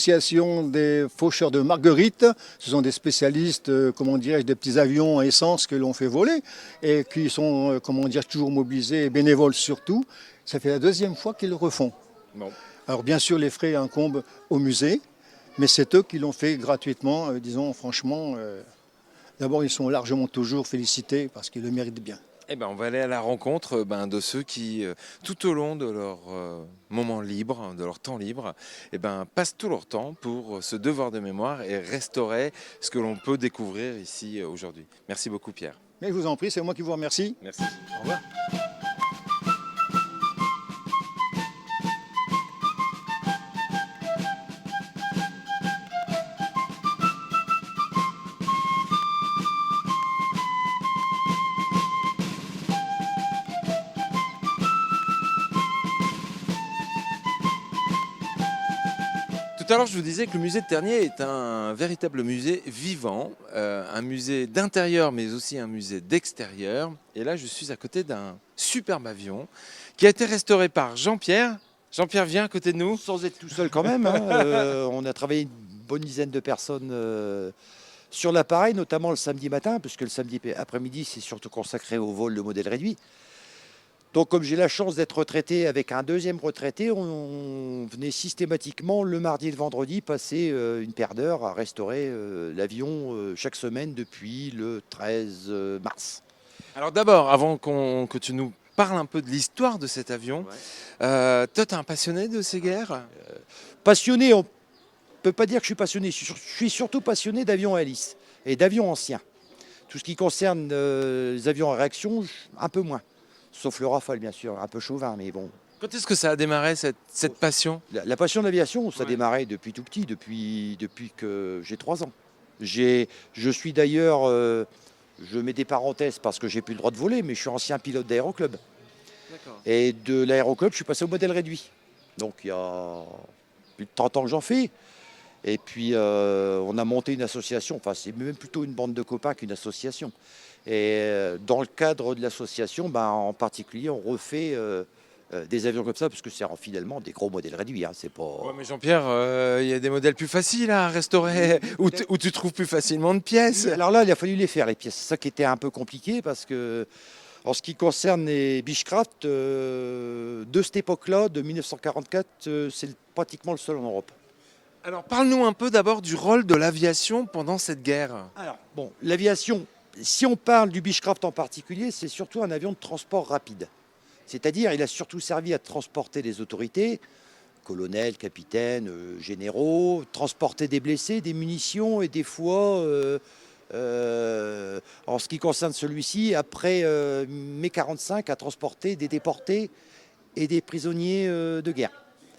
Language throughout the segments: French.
L'association des faucheurs de Marguerite, ce sont des spécialistes, comment dirais-je, des petits avions à essence que l'on fait voler et qui sont, comment dire, toujours mobilisés et bénévoles surtout. Ça fait la deuxième fois qu'ils le refont. Bon. Alors bien sûr, les frais incombent au musée, mais c'est eux qui l'ont fait gratuitement, disons franchement. D'abord, ils sont largement toujours félicités parce qu'ils le méritent bien. Eh ben, on va aller à la rencontre de ceux qui, tout au long de leur moment libre, de leur temps libre, passent tout leur temps pour ce devoir de mémoire et restaurer ce que l'on peut découvrir ici aujourd'hui. Merci beaucoup Pierre. Mais je vous en prie, c'est moi qui vous remercie. Merci. Au revoir. Tout à l'heure, je vous disais que le musée de Tergnier est un véritable musée vivant, un musée d'intérieur mais aussi un musée d'extérieur. Et là, je suis à côté d'un superbe avion qui a été restauré par Jean-Pierre. Jean-Pierre, viens à côté de nous. Sans être tout seul quand même. On a travaillé une bonne dizaine de personnes sur l'appareil, notamment le samedi matin, puisque le samedi après-midi, c'est surtout consacré au vol de modèle réduit. Donc comme j'ai la chance d'être retraité avec un deuxième retraité, on venait systématiquement le mardi et le vendredi passer une paire d'heures à restaurer l'avion chaque semaine depuis le 13 mars. Alors d'abord, avant que tu nous parles un peu de l'histoire de cet avion, toi, tu es un passionné de ces guerres? Passionné, on ne peut pas dire que je suis passionné. Je suis surtout passionné d'avions à hélice et d'avions anciens. Tout ce qui concerne les avions à réaction, un peu moins. Sauf le Rafale, bien sûr, un peu chauvin, mais bon. Quand est-ce que ça a démarré cette passion? La passion de l'aviation, ça a démarré depuis tout petit, depuis que j'ai 3 ans. Je suis d'ailleurs, je mets des parenthèses parce que j'ai plus le droit de voler, mais je suis ancien pilote d'aéroclub. Et de l'aéroclub, je suis passé au modèle réduit. Donc il y a plus de 30 ans que j'en fais. Et puis on a monté une association, enfin c'est même plutôt une bande de copains qu'une association. Et dans le cadre de l'association, en particulier, on refait des avions comme ça, parce que c'est finalement des gros modèles réduits. Hein, c'est pas... Ouais, mais Jean-Pierre, il y a des modèles plus faciles à restaurer, où tu trouves plus facilement de pièces. Alors là, il a fallu les faire, les pièces. C'est ça qui était un peu compliqué, parce que en ce qui concerne les Beechcraft, de cette époque-là, de 1944, c'est pratiquement le seul en Europe. Alors parle-nous un peu d'abord du rôle de l'aviation pendant cette guerre. Alors, bon, l'aviation, si on parle du Beechcraft en particulier, c'est surtout un avion de transport rapide. C'est-à-dire, il a surtout servi à transporter les autorités, colonels, capitaines, généraux, transporter des blessés, des munitions et des fois, en ce qui concerne celui-ci, après mai 45, à transporter des déportés et des prisonniers de guerre.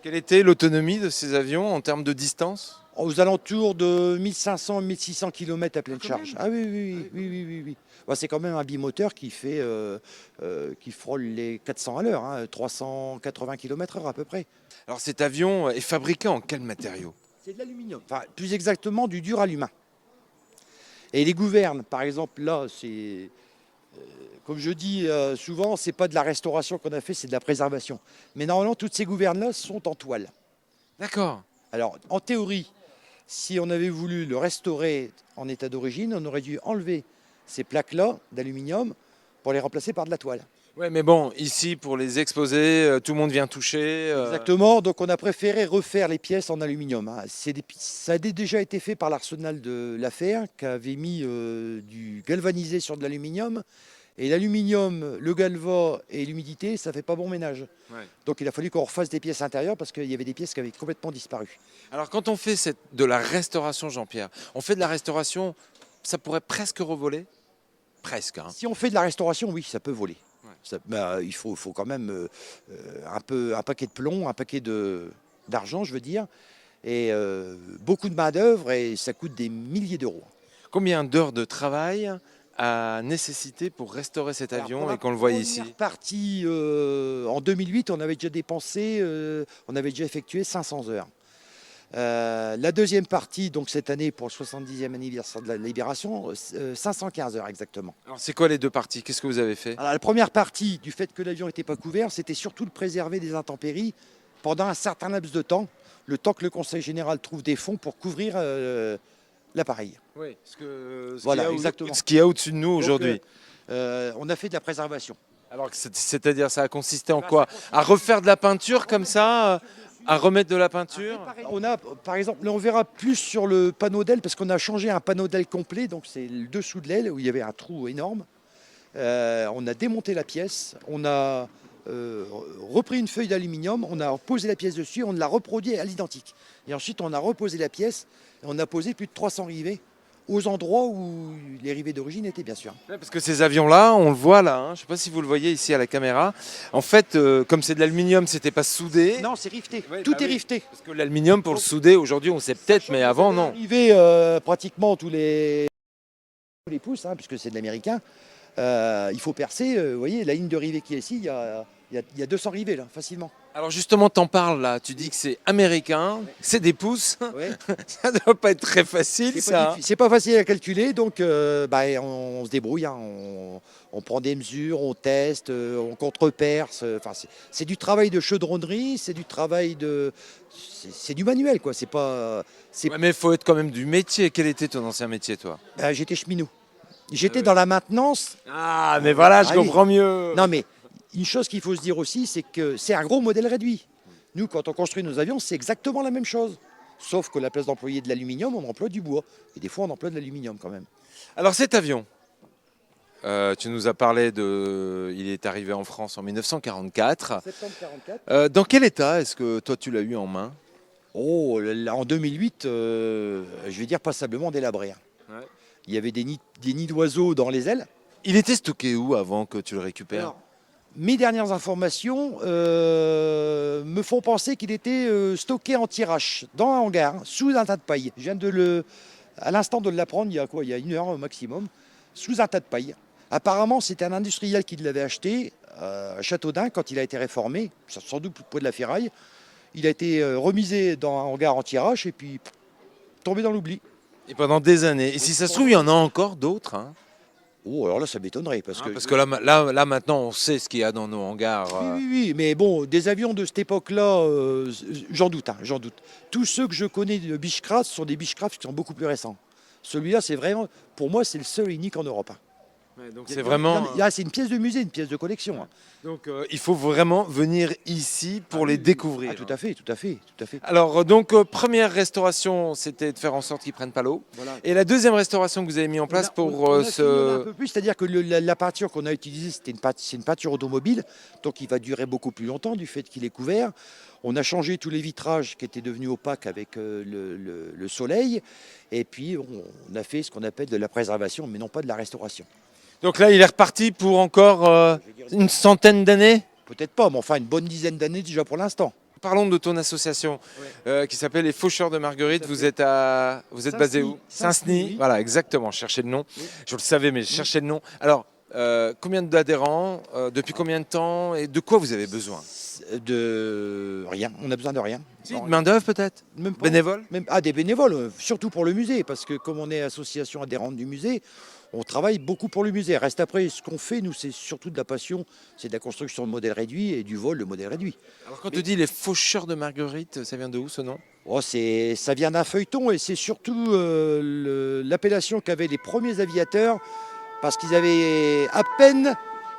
Quelle était l'autonomie de ces avions en termes de distance? Aux alentours de 1500-1600 km à pleine charge. Ah oui. Bah, c'est quand même un bimoteur qui fait, qui frôle les 400 à l'heure, 380 km/h à peu près. Alors cet avion est fabriqué en quel matériau? C'est de l'aluminium, enfin plus exactement du duralumin. Et les gouvernes, par exemple, là, c'est, comme je dis souvent, c'est pas de la restauration qu'on a fait, c'est de la préservation. Mais normalement, toutes ces gouvernes-là sont en toile. D'accord. Alors, en théorie, si on avait voulu le restaurer en état d'origine, on aurait dû enlever ces plaques-là d'aluminium pour les remplacer par de la toile. Ouais, mais bon, ici, pour les exposer, tout le monde vient toucher. Exactement, donc on a préféré refaire les pièces en aluminium. Hein. Ça a déjà été fait par l'Arsenal de la Fer, qui avait mis du galvanisé sur de l'aluminium. Et l'aluminium, le galva et l'humidité, ça ne fait pas bon ménage. Ouais. Donc il a fallu qu'on refasse des pièces intérieures parce qu'il y avait des pièces qui avaient complètement disparu. Alors quand on fait de la restauration, Jean-Pierre, on fait de la restauration, ça pourrait presque revoler? Presque. Hein. Si on fait de la restauration, oui, ça peut voler. Ouais. Il faut quand même un paquet de plomb, un paquet d'argent, je veux dire, et beaucoup de main-d'œuvre, et ça coûte des milliers d'euros. Combien d'heures de travail a nécessité pour restaurer cet avion et qu'on le voit ici? Partie en 2008, on avait déjà dépensé, on avait déjà effectué 500 heures. La deuxième partie, donc cette année pour le 70e anniversaire de la Libération, 515 heures exactement. Alors c'est quoi les deux parties? Qu'est-ce que vous avez fait? Alors, la première partie, du fait que l'avion n'était pas couvert, c'était surtout de préserver des intempéries pendant un certain laps de temps. le temps que le Conseil général trouve des fonds pour couvrir l'appareil. Oui, Voilà, exactement. Ce qu'il y a au-dessus de nous Donc, aujourd'hui. on a fait de la préservation. Alors, c'est-à-dire, ça a consisté en quoi? À refaire de la peinture comme ça, à remettre de la peinture? On a, par exemple, là, on verra plus sur le panneau d'aile parce qu'on a changé un panneau d'aile complet. Donc c'est le dessous de l'aile où il y avait un trou énorme. On a démonté la pièce, on a repris une feuille d'aluminium, on a posé la pièce dessus, on l'a reproduit à l'identique. Et ensuite, on a reposé la pièce et on a posé plus de 300 rivets aux endroits où les rivets d'origine étaient, bien sûr. Ouais, parce que ces avions-là, on le voit là, hein, je ne sais pas si vous le voyez ici à la caméra. En fait, comme c'est de l'aluminium, c'était pas soudé. Non, c'est rifté. Ouais, Tout bah est oui. rifté. Parce que l'aluminium, pour le souder, aujourd'hui, on sait peut-être, mais avant, non. Rivet pratiquement tous les pouces, hein, puisque c'est de l'américain. Il faut percer, vous voyez, la ligne de rivet qui est ici, il y a 200 rivets là, facilement. Alors justement, t'en parles là, tu dis que c'est américain, c'est des pouces, Ouais. ça ne doit pas être très facile ça. C'est pas facile à calculer, donc on se débrouille, hein, on prend des mesures, on teste, on contreperce. Enfin, c'est du travail de chaudronnerie, c'est du travail de, c'est du manuel quoi. C'est pas, Ouais, mais il faut être quand même du métier. Quel était ton ancien métier toi? j'étais cheminot. J'étais dans la maintenance. Ah mais voilà, je Ah oui. comprends mieux. Non mais une chose qu'il faut se dire aussi, c'est que c'est un gros modèle réduit. Nous, quand on construit nos avions, c'est exactement la même chose. Sauf que la place d'employer de l'aluminium, on emploie du bois. Et des fois, on emploie de l'aluminium quand même. Alors cet avion, tu nous as parlé de... Il est arrivé en France en 1944. Septembre 44. Dans quel état est-ce que toi tu l'as eu en main? Oh, là, en 2008, je vais dire passablement délabré. Ouais. Il y avait des nids d'oiseaux dans les ailes. Il était stocké où avant que tu le récupères? Alors, mes dernières informations me font penser qu'il était stocké en tirage dans un hangar, sous un tas de paille. Je viens à l'instant de l'apprendre, il y a quoi? Il y a 1 heure au maximum, sous un tas de paille. Apparemment, c'était un industriel qui l'avait acheté à Châteaudun quand il a été réformé, sans doute pour de la ferraille. Il a été remisé dans un hangar en tirage et puis tombé dans l'oubli. Et pendant des années. Et si ça se trouve, il y en a encore d'autres. Hein. Oh, alors là, ça m'étonnerait. Parce que là, maintenant, on sait ce qu'il y a dans nos hangars. Oui, mais bon, des avions de cette époque-là, j'en doute, hein, j'en doute. Tous ceux que je connais de Beechcraft sont des Beechcraft qui sont beaucoup plus récents. Celui-là, c'est vraiment, pour moi, c'est le seul et unique en Europe. Hein. Ouais, donc c'est vraiment. C'est une pièce de musée, une pièce de collection. Hein. Donc il faut vraiment venir ici pour les découvrir. Ah, tout à fait, tout à fait, tout à fait. Alors première restauration, c'était de faire en sorte qu'ils prennent pas l'eau. Voilà. Et la deuxième restauration que vous avez mis en place pour on a ce. fini un peu plus, c'est-à-dire que la peinture qu'on a utilisée, c'est une peinture automobile, donc il va durer beaucoup plus longtemps du fait qu'il est couvert. On a changé tous les vitrages qui étaient devenus opaques avec le soleil, et puis on a fait ce qu'on appelle de la préservation, mais non pas de la restauration. Donc là, il est reparti pour encore une centaine d'années. Peut-être pas, mais enfin une bonne dizaine d'années déjà pour l'instant. Parlons de ton association qui s'appelle les Faucheurs de Marguerite. Vous êtes basé où? Saint-Denis. Oui. Voilà, exactement. Je cherchais le nom. Oui. Je le savais, mais je cherchais le nom. Alors, combien d'adhérents? Depuis combien de temps? Et de quoi vous avez besoin? De rien. On a besoin de rien. Si, de main-d'œuvre peut-être? Même pas. Bénévoles? Des bénévoles, surtout pour le musée, parce que comme on est association adhérente du musée, on travaille beaucoup pour le musée. Reste après, ce qu'on fait, nous, c'est surtout de la passion, c'est de la construction de modèles réduits et du vol de modèles réduits. Alors quand tu dis les Faucheurs de Marguerite, ça vient de où ce nom? Ça vient d'un feuilleton et c'est surtout l'appellation qu'avaient les premiers aviateurs parce qu'ils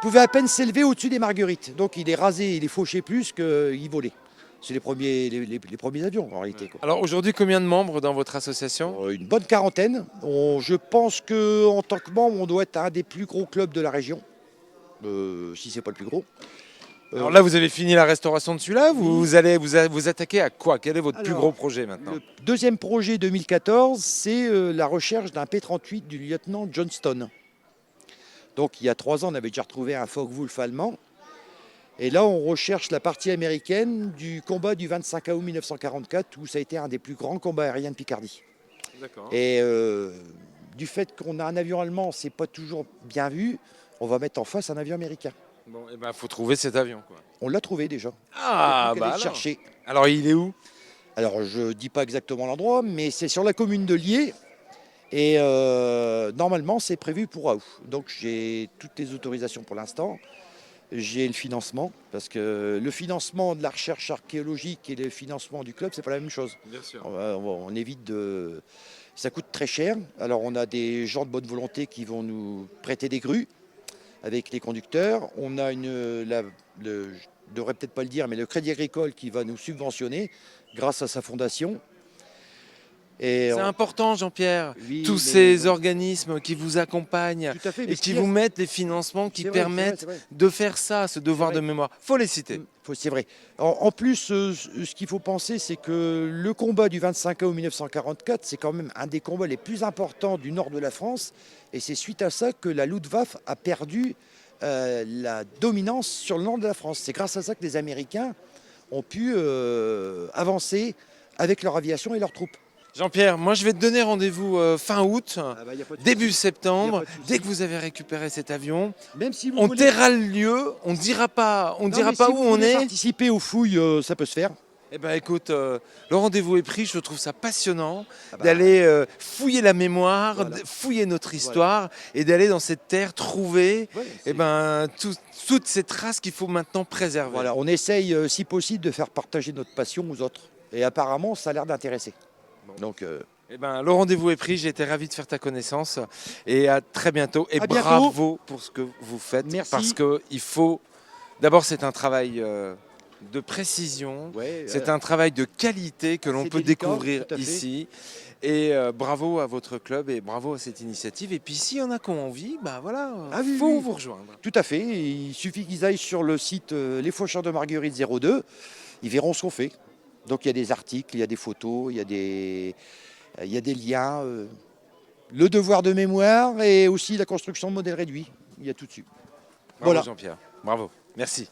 pouvaient à peine s'élever au-dessus des marguerites. Donc il est rasé, il est fauché plus qu'il volait. C'est les premiers avions en réalité. Quoi. Alors aujourd'hui, combien de membres dans votre association? Une bonne quarantaine. Je pense qu'en tant que membre, on doit être un des plus gros clubs de la région, si c'est pas le plus gros. Alors là, vous avez fini la restauration de celui-là. Vous allez vous attaquer à quoi? Quel est votre plus gros projet maintenant? Le deuxième projet 2014, c'est la recherche d'un P-38 du lieutenant Johnston. Donc il y a 3 ans, on avait déjà retrouvé un Focke-Wulf allemand. Et là, on recherche la partie américaine du combat du 25 août 1944, où ça a été un des plus grands combats aériens de Picardie. D'accord. Et du fait qu'on a un avion allemand, c'est pas toujours bien vu, on va mettre en face un avion américain. Bon, et ben, faut trouver cet avion, quoi. On l'a trouvé déjà. Ah, bah bah le alors. chercher. Alors, il est où? Alors, je ne dis pas exactement l'endroit, mais c'est sur la commune de Lier. Et normalement, c'est prévu pour août. Donc, j'ai toutes les autorisations pour l'instant. j'ai le financement, parce que le financement de la recherche archéologique et le financement du club, c'est pas la même chose. Bien sûr. On évite de... Ça coûte très cher. Alors on a des gens de bonne volonté qui vont nous prêter des grues avec les conducteurs. On a je devrais peut-être pas le dire, mais le Crédit Agricole qui va nous subventionner grâce à sa fondation. Et C'est important, Jean-Pierre. oui, Tous mais- ces organismes qui vous accompagnent Tout à fait. mais et ce qui qu'il y a- vous mettent les financements qui c'est vrai, permettent c'est vrai. de faire ça, ce devoir vrai. de mémoire. Faut les citer. C'est vrai. En plus, ce qu'il faut penser, c'est que le combat du 25 août 1944, c'est quand même un des combats les plus importants du nord de la France. Et c'est suite à ça que la Luftwaffe a perdu la dominance sur le nord de la France. C'est grâce à ça que les Américains ont pu avancer avec leur aviation et leurs troupes. Jean-Pierre, moi je vais te donner rendez-vous fin août, début septembre. Y a pas de souci. Dès que vous avez récupéré cet avion, Même si vous on voulez... taira le lieu, on dira pas Non, mais si où vous on voulez est. participer aux fouilles, ça peut se faire. Eh ben écoute, le rendez-vous est pris, je trouve ça passionnant Ah bah, d'aller fouiller la mémoire, Voilà. fouiller notre histoire et d'aller dans cette terre trouver ouais, eh ben, toutes ces traces qu'il faut maintenant préserver. Voilà, on essaye, si possible, de faire partager notre passion aux autres. Et apparemment, ça a l'air d'intéresser. Donc, Eh ben, le rendez-vous est pris, j'ai été ravi de faire ta connaissance et à très bientôt. Et À bientôt. bravo pour ce que vous faites. Merci. Parce que il faut. D'abord, c'est un travail de précision, ouais, c'est un travail de qualité que l'on c'est peut délicat, découvrir tout à fait. ici. Et bravo à votre club et bravo à cette initiative. Et puis s'il y en a qui ont envie, bah voilà, Ah oui, faut oui. vous rejoindre. Tout à fait. Il suffit qu'ils aillent sur le site Les Faucheurs de Marguerite 02. Ils verront ce qu'on fait. Donc, il y a des articles, il y a des photos, il y a des liens. Le devoir de mémoire et aussi la construction de modèles réduits. Il y a tout dessus. Bravo Voilà. Jean-Pierre, bravo, merci.